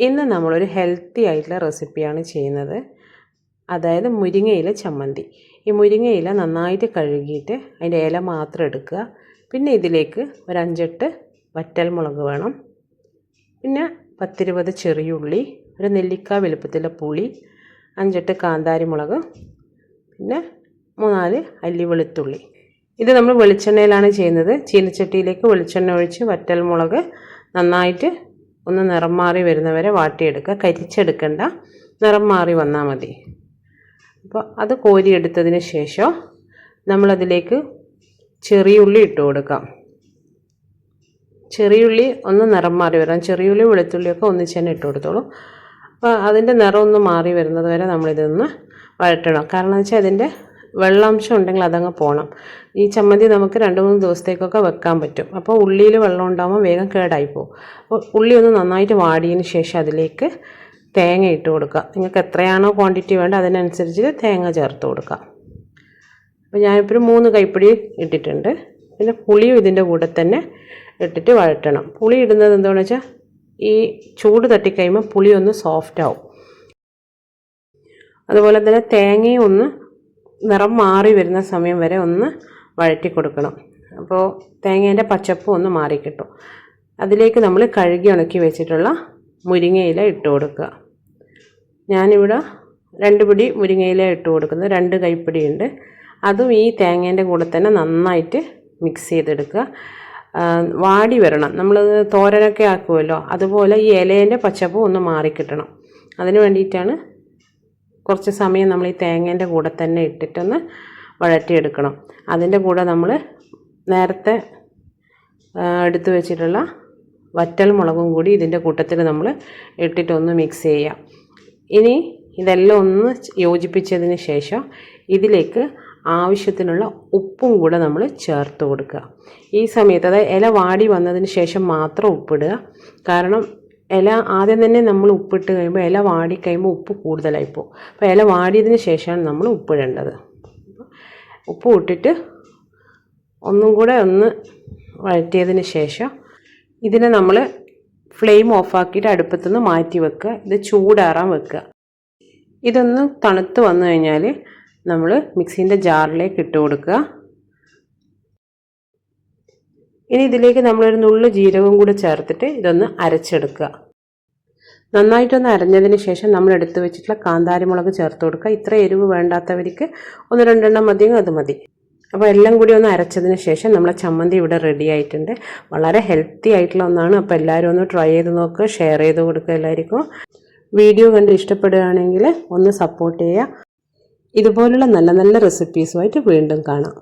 ഇന്ന് നമ്മളൊരു ഹെൽത്തി ആയിട്ടുള്ള റെസിപ്പിയാണ് ചെയ്യുന്നത്. അതായത് മുരിങ്ങയില ചമ്മന്തി. ഈ മുരിങ്ങയില നന്നായിട്ട് കഴുകിയിട്ട് അതിൻ്റെ ഇല മാത്രം എടുക്കുക. പിന്നെ ഇതിലേക്ക് ഒരു 5-8 വറ്റൽമുളക് വേണം. പിന്നെ 10-20 ചെറിയുള്ളി, ഒരു നെല്ലിക്ക വലുപ്പത്തിലെ പുളി, 5-8 കാന്താരി മുളക്, പിന്നെ 3-4 അല്ലി വെളുത്തുള്ളി. ഇത് നമ്മൾ വെളിച്ചെണ്ണയിലാണ് ചെയ്യുന്നത്. ചീനച്ചട്ടിയിലേക്ക് വെളിച്ചെണ്ണ ഒഴിച്ച് വറ്റൽമുളക് നന്നായിട്ട് ഒന്ന് നിറം മാറി വരുന്നവരെ വാട്ടിയെടുക്കുക. കരിച്ചെടുക്കണ്ട, നിറം മാറി വന്നാൽ മതി. അപ്പോൾ അത് കോരിയെടുത്തതിന് ശേഷം നമ്മളതിലേക്ക് ചെറിയുള്ളി ഇട്ട് കൊടുക്കാം. ചെറിയുള്ളി ഒന്ന് നിറം മാറി വരാം. ചെറിയുള്ളി വെളുത്തുള്ളിയൊക്കെ ഒന്നിച്ച് തന്നെ ഇട്ട് കൊടുത്തോളൂ. അപ്പോൾ അതിൻ്റെ നിറം ഒന്ന് മാറി വരുന്നത് വരെ നമ്മളിതൊന്ന് വഴറ്റണം. കാരണം എന്ന് വെച്ചാൽ അതിൻ്റെ വെള്ളാംശം ഉണ്ടെങ്കിൽ അതങ്ങ് പോകണം. ഈ ചമ്മന്തി നമുക്ക് 2-3 ദിവസത്തേക്കൊക്കെ വെക്കാൻ പറ്റും. അപ്പോൾ ഉള്ളിയിൽ വെള്ളം ഉണ്ടാകുമ്പോൾ വേഗം കേടായി പോകും. അപ്പോൾ ഉള്ളി ഒന്ന് നന്നായിട്ട് വാടിയതിന് ശേഷം അതിലേക്ക് തേങ്ങ ഇട്ട് കൊടുക്കുക. നിങ്ങൾക്ക് എത്രയാണോ ക്വാണ്ടിറ്റി വേണ്ട അതിനനുസരിച്ച് തേങ്ങ ചേർത്ത് കൊടുക്കുക. അപ്പോൾ ഞാനിപ്പോൾ 3 കൈപ്പിടി ഇട്ടിട്ടുണ്ട്. പിന്നെ പുളിയും ഇതിൻ്റെ കൂടെ തന്നെ ഇട്ടിട്ട് വഴറ്റണം. പുളി ഇടുന്നത് എന്താണെന്ന് വെച്ചാൽ ഈ ചൂട് തട്ടിക്കഴിയുമ്പോൾ പുളി ഒന്ന് സോഫ്റ്റ് ആവും. അതുപോലെ തന്നെ തേങ്ങയും ഒന്ന് നിറം മാറി വരുന്ന സമയം വരെ ഒന്ന് വഴറ്റി കൊടുക്കണം. അപ്പോൾ തേങ്ങേൻ്റെ പച്ചപ്പ് ഒന്ന് മാറിക്കിട്ടും. അതിലേക്ക് നമ്മൾ കഴുകി ഉണക്കി വെച്ചിട്ടുള്ള മുരിങ്ങയില ഇട്ട് കൊടുക്കുക. ഞാനിവിടെ 2 പിടി മുരിങ്ങയില ഇട്ട് കൊടുക്കുന്നത്, 2 കൈപ്പിടി ഉണ്ട്. അതും ഈ തേങ്ങേൻ്റെ കൂടെ തന്നെ നന്നായിട്ട് മിക്സ് ചെയ്തെടുക്കുക. വാടി വരണം. നമ്മൾ തോരനൊക്കെ ആക്കുമല്ലോ, അതുപോലെ ഈ ഇലേൻ്റെ പച്ചപ്പ് ഒന്ന് മാറിക്കിട്ടണം. അതിന് വേണ്ടിയിട്ടാണ് കുറച്ച് സമയം നമ്മൾ ഈ തേങ്ങേൻ്റെ കൂടെ തന്നെ ഇട്ടിട്ടൊന്ന് വഴറ്റിയെടുക്കണം. അതിൻ്റെ കൂടെ നമ്മൾ നേരത്തെ എടുത്തു വെച്ചിട്ടുള്ള വറ്റൽ മുളകും കൂടി ഇതിൻ്റെ കൂട്ടത്തിൽ നമ്മൾ ഇട്ടിട്ടൊന്ന് മിക്സ് ചെയ്യാം. ഇനി ഇതെല്ലാം ഒന്ന് യോജിപ്പിച്ചതിന് ശേഷം ഇതിലേക്ക് ആവശ്യത്തിനുള്ള ഉപ്പും കൂടെ നമ്മൾ ചേർത്ത് കൊടുക്കുക. ഈ സമയത്ത് അതായത് ഇല വാടി വന്നതിന് ശേഷം മാത്രം ഉപ്പിടുക. കാരണം ഇല ആദ്യം തന്നെ നമ്മൾ ഉപ്പിട്ട് കഴിയുമ്പോൾ ഇല വാടിക്കഴിയുമ്പോൾ ഉപ്പ് കൂടുതലായിപ്പോവും. അപ്പോൾ ഇല വാടിയതിന് ശേഷമാണ് നമ്മൾ ഉപ്പിടേണ്ടത്. ഉപ്പ് ഇട്ടിട്ട് ഒന്നും കൂടെ ഒന്ന് വഴറ്റിയതിന് ശേഷം ഇതിനെ നമ്മൾ ഫ്ലെയിം ഓഫാക്കിയിട്ട് അടുപ്പത്തുനിന്ന് മാറ്റി വെക്കുക. ഇത് ചൂടാറാൻ വെക്കുക. ഇതൊന്ന് തണുത്ത് വന്നു കഴിഞ്ഞാൽ നമ്മൾ മിക്സീൻ്റെ ജാറിലേക്ക് ഇട്ട് കൊടുക്കുക. ഇനി ഇതിലേക്ക് നമ്മളൊരു നുള്ളു ജീരകവും കൂടെ ചേർത്തിട്ട് ഇതൊന്ന് അരച്ചെടുക്കുക. നന്നായിട്ടൊന്ന് അരഞ്ഞതിന് ശേഷം നമ്മൾ എടുത്തു വെച്ചിട്ടുള്ള കാന്താരി മുളക് ചേർത്ത് കൊടുക്കുക. ഇത്ര എരിവ് വേണ്ടാത്തവർക്ക് 1-2 എണ്ണം മതിയെങ്കിൽ അത് മതി. അപ്പോൾ എല്ലാം കൂടി ഒന്ന് അരച്ചതിന് ശേഷം നമ്മളെ ചമ്മന്തി ഇവിടെ റെഡി ആയിട്ടുണ്ട്. വളരെ ഹെൽത്തി ആയിട്ടുള്ള ഒന്നാണ്. അപ്പോൾ എല്ലാവരും ഒന്ന് ട്രൈ ചെയ്ത് നോക്കുക, ഷെയർ ചെയ്ത് കൊടുക്കുക എല്ലാവർക്കും. വീഡിയോ കണ്ട് ഇഷ്ടപ്പെടുകയാണെങ്കിൽ ഒന്ന് സപ്പോർട്ട് ചെയ്യുക. ഇതുപോലുള്ള നല്ല നല്ല റെസിപ്പീസുമായിട്ട് വീണ്ടും കാണാം.